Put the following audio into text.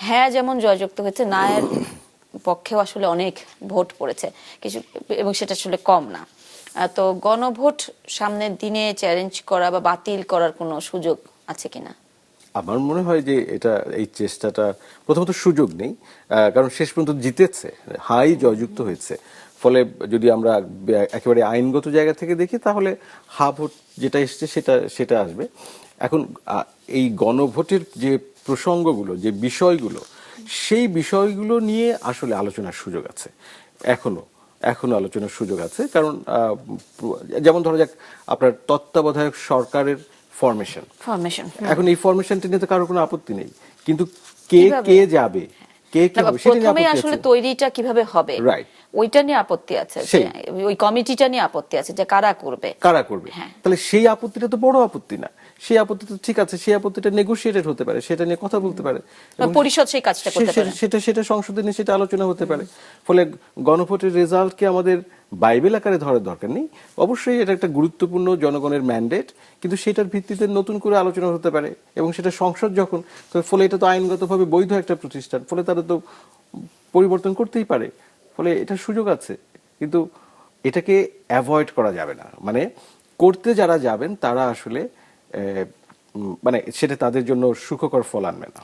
হ্যাঁ যেমন জয়যুক্ত হয়েছে, নায়ের পক্ষেও আসলে অনেক ভোট পড়েছে কিছু, এবং সেটা আসলে কম না। তো গণভোট সামনের দিনে চ্যালেঞ্জ করা বা বাতিল করার কোনো সুযোগ আছে কিনা? আমার মনে হয় যে এই চেষ্টাটা প্রথমত সুযোগ নেই, কারণ শেষ পর্যন্ত জিতেছে, হাই জয়যুক্ত হয়েছে। ফলে যদি আমরা একেবারে আইনগত জায়গা থেকে দেখি তাহলে হা ভোট যেটা এসছে সেটা সেটা আসবে। এখন এই গণভোটের যে প্রসঙ্গগুলো, যে বিষয়গুলো, সেই বিষয়গুলো নিয়ে আসলে আলোচনার সুযোগ আছে এখনো এখনো আলোচনার সুযোগ আছে। কারণ যেমন ধরা যাক আপনার তত্ত্বাবধায়ক সরকারের ফরমেশন, ফরমেশন, এখন এই ফরমেশনটা নিয়ে তো কারো কোনো আপত্তি নেই, কিন্তু কে কিভাবে কে যাবে, কে কি না, হবে সেটা নিয়ে প্রথমেই আপত্তি আসলে আছে। তৈরিটা কিভাবে হবে রাইট, ওইটা নিয়ে আপত্তি আছে, যে সেই ওই কমিটিটা নিয়ে আপত্তি আছে যে কারা করবে। কারা করবে। হ্যাঁ, তাহলে সেই আপত্তিটা তো বড় আপত্তি না, সেই আপত্তি তো ঠিক আছে, সেই আপত্তিটা নেগোশিয়েটেড হতে পারে, সেটা নিয়ে কথা বলতে পারে, এবং পরিষদ সেই কাজটা করতে পারে। সেটা সেটা সংসদে নিয়ে সেটা আলোচনা হতে পারে। ফলে গণভোটের রেজাল্টকে আমাদের বাইবেল আকারে ধরার দরকার নেই। অবশ্যই এটা একটা গুরুত্বপূর্ণ জনগণের ম্যান্ডেট, কিন্তু সেটার ভিত্তিতে নতুন করে আলোচনা হতে পারে, এবং সেটা সংসদ যখন, তো ফলে এটা তো আইনগতভাবে বৈধ একটা প্রতিষ্ঠান, ফলে তারা তো পরিবর্তন করতেই পারে। ফলে এটার সুযোগ আছে, কিন্তু এটাকে অ্যাভয়েড করা যাবে না। মানে করতে যারা যাবেন তারা আসলে মানে সেটা তাদের জন্য সুখকর ফল আনবে না।